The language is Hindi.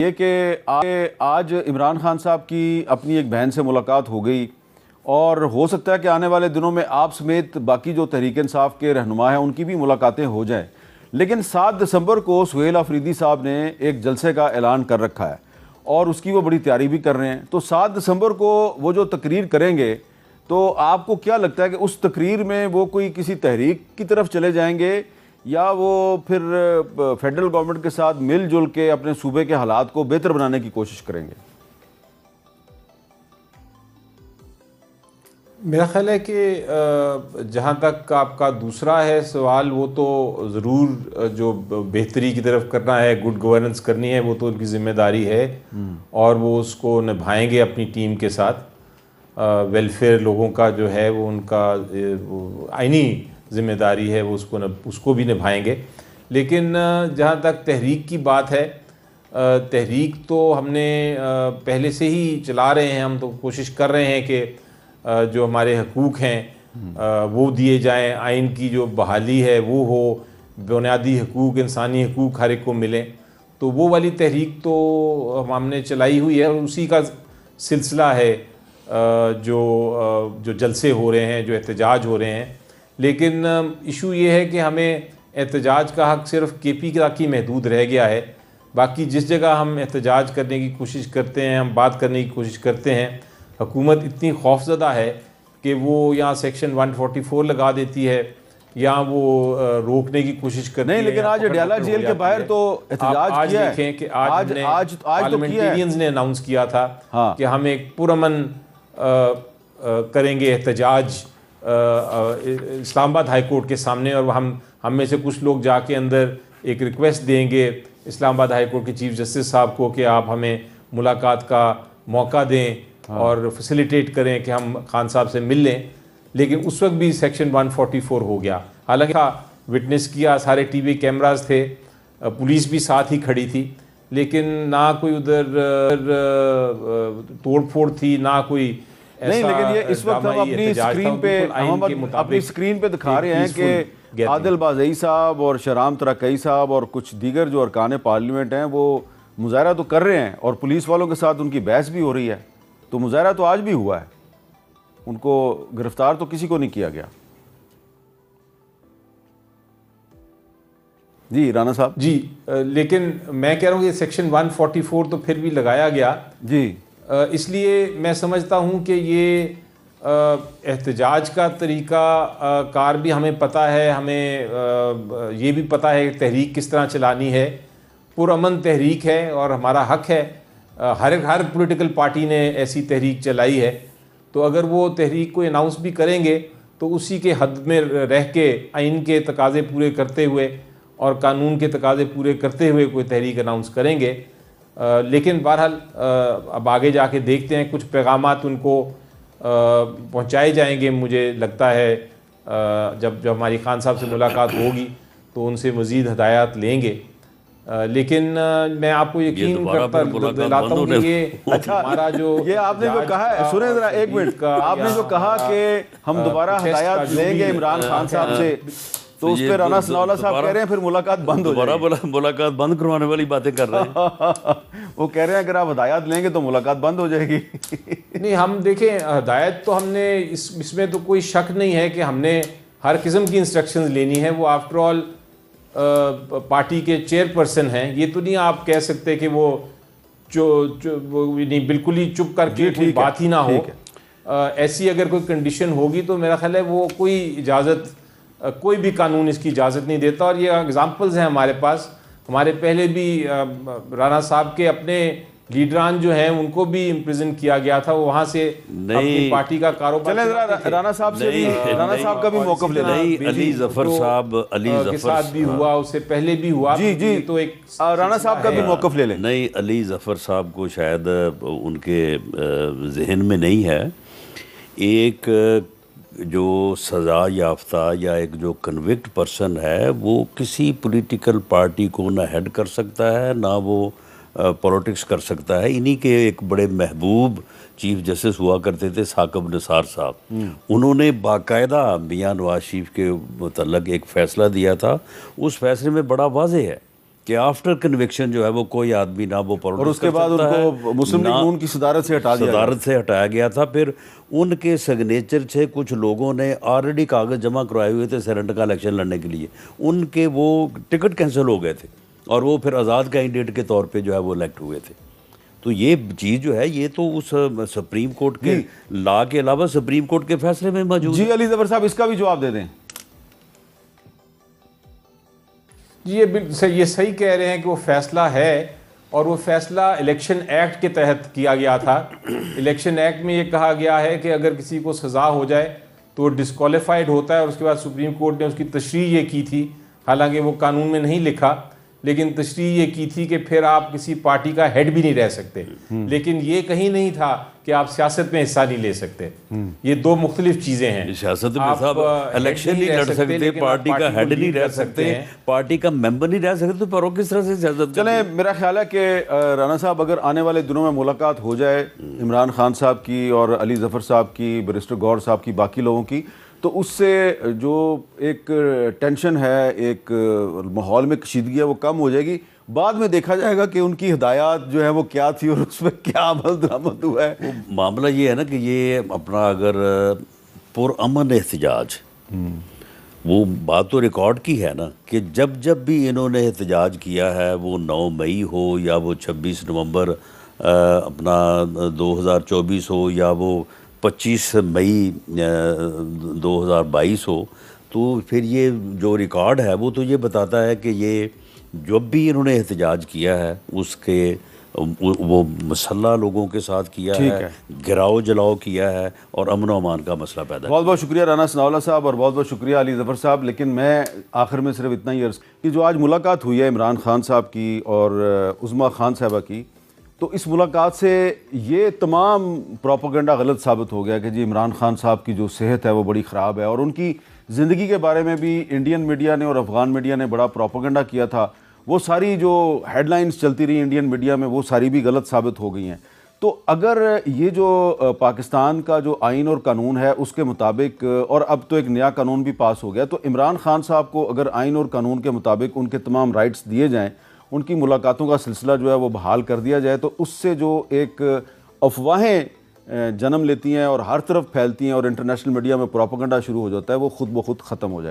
ये कि आज इमरान खान साहब की अपनी एक बहन से मुलाकात हो गई और हो सकता है कि आने वाले दिनों में आप समेत बाकी जो तहरीक इंसाफ के रहनुमा हैं उनकी भी मुलाकातें हो जाएं। लेकिन 7 दिसंबर को सुहेल अफरीदी साहब ने एक जलसे का ऐलान कर रखा है और उसकी वो बड़ी तैयारी भी कर रहे हैं। तो 7 दिसंबर को वो जो तकरीर करेंगे तो आपको क्या लगता है कि उस तकरीर में वो कोई किसी तहरीक की तरफ चले जाएंगे या वो फिर फेडरल गवर्नमेंट के साथ मिलजुल के अपने सूबे के हालात को बेहतर बनाने की कोशिश करेंगे? मेरा ख्याल है कि जहाँ तक आपका दूसरा है सवाल, वो तो ज़रूर जो बेहतरी की तरफ करना है, गुड गवर्नेंस करनी है, वो तो उनकी ज़िम्मेदारी है और वो उसको निभाएंगे अपनी टीम के साथ। वेलफेयर लोगों का जो है वो उनका आइनी ज़िम्मेदारी है, वो उसको भी निभाएंगे। लेकिन जहाँ तक तहरीक की बात है, तहरीक तो हमने पहले से ही चला रहे हैं। हम तो कोशिश कर रहे हैं कि जो हमारे हकूक़ हैं वो दिए जाएं, आइन की जो बहाली है वो हो, बुनियादी हकूक़, इंसानी हकूक़ हर एक को मिलें। तो वो वाली तहरीक तो हमने चलाई हुई है और उसी का सिलसिला है जो जलसे हो रहे हैं, जो एहतजाज हो रहे हैं। लेकिन इशू ये है कि हमें एहतजाज का हक़ सिर्फ KP की महदूद रह गया है। बाकी जिस जगह हम एहतजाज करने की कोशिश करते हैं, हम बात करने की कोशिश करते हैं, हुकूमत इतनी खौफज़दा है कि वो यहाँ सेक्शन 144 लगा देती है या वो रोकने की कोशिश करती है। नहीं, लेकिन आज अडयाला जेल के बाहर तो एहतजाज किया है। देखें कि आज पार्लियामेंटेरियंस ने अनाउंस किया था कि हम एक पुरअमन करेंगे एहतजाज इस्लामाबाद हाई कोर्ट के सामने, और हम में से कुछ लोग जाके अंदर एक रिक्वेस्ट देंगे इस्लामाबाद हाई कोर्ट के चीफ जस्टिस साहब को कि आप हमें मुलाकात का मौका दें और फैसिलिटेट करें कि हम खान साहब से मिल लें। लेकिन उस वक्त भी सेक्शन 144 हो गया। हालांकि विटनेस किया, सारे TV कैमरास थे, पुलिस भी साथ ही खड़ी थी, लेकिन ना कोई उधर तोड़ फोड़ थी, ना कोई नहीं। लेकिन ये इस वक्त हम अपनी स्क्रीन पे दिखा रहे हैं कि आदिल बाज़ई साहब और शहराम तराकई साहब और कुछ दीगर जो अरकान पार्लियामेंट हैं वो मुजाहरा तो कर रहे हैं और पुलिस वालों के साथ उनकी बहस भी हो रही है। तो मुजाहरा तो आज भी हुआ है, उनको गिरफ्तार तो किसी को नहीं किया गया। जी राना साहब। जी, लेकिन मैं कह रहा हूँ कि सेक्शन 144 तो फिर भी लगाया गया जी, इसलिए मैं समझता हूँ कि ये एहतजाज का तरीका कार भी हमें पता है, हमें ये भी पता है तहरीक किस तरह चलानी है। पुरअमन तहरीक है और हमारा हक है, हर पॉलिटिकल पार्टी ने ऐसी तहरीक चलाई है। तो अगर वो तहरीक को अनाउंस भी करेंगे तो उसी के हद में रह के, आइन के तकाज़े पूरे करते हुए और कानून के तकाज़े पूरे करते हुए कोई तहरीक अनाउंस करेंगे। लेकिन बहरहाल अब आगे जाके देखते हैं, कुछ पैगामात उनको पहुंचाए जाएंगे। मुझे लगता है जब हमारी खान साहब से मुलाकात होगी तो उनसे मज़ीद हदायत लेंगे। लेकिन मैं आपको यकीन करता दिलाता हूँ कि ये हमारा जो ये आपने जो कहा है, सुने जरा एक मिनट, आपने जो कहा कि हम दोबारा हदायत लेंगे इमरान खान साहब से, तो उस पर राना सनाउल्लाह साहब कह रहे हैं फिर मुलाकात बंद हो जाएगी। मुलाकात बंद करवाने वाली बातें कर रहे हैं। वो कह रहे हैं अगर आप हदायत लेंगे तो मुलाकात बंद हो जाएगी। नहीं, हम देखें, हदायत तो हमने इसमें तो कोई शक नहीं है कि हमने हर किस्म की इंस्ट्रक्शंस लेनी है। वो आफ्टर ऑल पार्टी के चेयरपर्सन हैं। ये तो नहीं आप कह सकते कि वो वो नहीं बिल्कुल ही चुप करके कोई बात ही ना हो। ऐसी अगर कोई कंडीशन होगी तो मेरा ख्याल है वो कोई इजाज़त, कोई भी कानून इसकी इजाज़त नहीं देता। और ये एग्जांपल्स हैं हमारे पास। हमारे पहले भी राना साहब के अपने लीडरान जो हैं उनको भी इम्प्रिजन किया गया था, वो वहाँ से अपनी पार्टी का कारोबार। चले राना साहब से भी, राना साहब का भी मौक़िफ़ लेना। अली ज़फ़र साहब के साथ भी हुआ, उससे पहले भी हुआ। जी, तो एक राना साहब का भी मौक़िफ़ ले लें। नहीं, अली ज़फ़र साहब को शायद उनके जहन में नहीं है। एक जो सज़ा याफ्ता या एक जो कन्विक्ट पर्सन है वो किसी पॉलिटिकल पार्टी को ना हेड कर सकता है, ना वो पॉलिटिक्स कर सकता है। इन्हीं के एक बड़े महबूब चीफ जस्टिस हुआ करते थे साकिब निसार साहब, उन्होंने बाकायदा मियां नवाज शरीफ के मुतल्लक एक फ़ैसला दिया था। उस फैसले में बड़ा वाज़ेह है कि आफ्टर कन्विक्शन जो है वो कोई आदमी ना वो और उसके बाद उनको मुस्लिम लीग नून की सदारत से हटा दिया सदारत से हटाया गया था। फिर उनके सिग्नेचर से कुछ लोगों ने ऑलरेडी कागज़ जमा करवाए हुए थे सेनेट का इलेक्शन लड़ने के लिए, उनके वो टिकट कैंसिल हो गए थे और वो फिर आज़ाद कैंडिडेट के तौर पे जो है वो इलेक्ट हुए थे। तो ये चीज़ जो है ये तो उस सुप्रीम कोर्ट के लॉ के अलावा सुप्रीम कोर्ट के फैसले में मौजूद जी। अली ज़फ़र साहब, इसका भी जवाब दे दें। जी, ये सही कह रहे हैं कि वो फैसला है और वो फैसला इलेक्शन एक्ट के तहत किया गया था। इलेक्शन एक्ट में ये कहा गया है कि अगर किसी को सज़ा हो जाए तो वो डिस्क्वालीफाइड होता है और उसके बाद सुप्रीम कोर्ट ने उसकी तशरीह ये की थी, हालांकि वो कानून में नहीं लिखा, लेकिन तशरीह ये की थी कि फिर आप किसी पार्टी का हेड भी नहीं रह सकते, लेकिन ये कहीं नहीं था कि आप सियासत में हिस्सा नहीं ले सकते। ये दो मुख्तलिफ चीज़ें हैं। सियासत में साहब इलेक्शन नहीं लड़ सकते, पार्टी का हेड नहीं रह सकते, पार्टी का मेंबर नहीं रह सकते, तो पर वो किस तरह से सियासत? चले, मेरा ख्याल है कि राना साहब, अगर आने वाले दिनों में मुलाकात हो जाए इमरान खान साहब की और अली ज़फ़र साहब की, बैरिस्टर गौहर साहब की, बाकी लोगों की, तो उससे जो एक टेंशन है, एक माहौल में कशीदगी है, वो कम हो जाएगी। बाद में देखा जाएगा कि उनकी हिदायत जो है वो क्या थी और उसमें क्या अमल दरामद हुआ है। वो मामला ये है ना कि ये अपना अगर पुरअमन एहतजाज, वो बात तो रिकॉर्ड की है ना कि जब जब भी इन्होंने एहतजाज किया है, वो 9 मई हो या वो 26 नवंबर अपना 2024 हो या वो 25 मई 2022 हो, तो फिर ये जो रिकॉर्ड है वो तो ये बताता है कि ये जब भी इन्होंने एहतजाज किया है उसके वो मसला लोगों के साथ किया है, गिराओ जलाओ किया है और अमन अमान का मसला पैदा। बहुत बहुत शुक्रिया राना सनाउल्लाह साहब और बहुत बहुत शुक्रिया अली ज़फ़र साहब। लेकिन मैं आखिर में सिर्फ इतना ही अर्ज़ कि जो आज मुलाकात हुई है इमरान खान साहब की और उज़्मा खान साहबा की, तो इस मुलाकात से ये तमाम प्रोपेगेंडा गलत साबित हो गया कि जी इमरान खान साहब की जो सेहत है वो बड़ी ख़राब है, और उनकी ज़िंदगी के बारे में भी इंडियन मीडिया ने और अफ़गान मीडिया ने बड़ा प्रोपेगेंडा किया था। वो सारी जो हेडलाइंस चलती रही इंडियन मीडिया में, वो सारी भी गलत साबित हो गई हैं। तो अगर ये जो पाकिस्तान का जो आइन और कानून है उसके मुताबिक, और अब तो एक नया कानून भी पास हो गया, तो इमरान खान साहब को अगर आइन और कानून के मुताबिक उनके तमाम राइट्स दिए जाएँ, उनकी मुलाकातों का सिलसिला जो है वो बहाल कर दिया जाए, तो उससे जो एक अफवाहें जन्म लेती हैं और हर तरफ फैलती हैं और इंटरनेशनल मीडिया में प्रोपेगेंडा शुरू हो जाता है, वो खुद ब खुद ख़त्म हो जाए।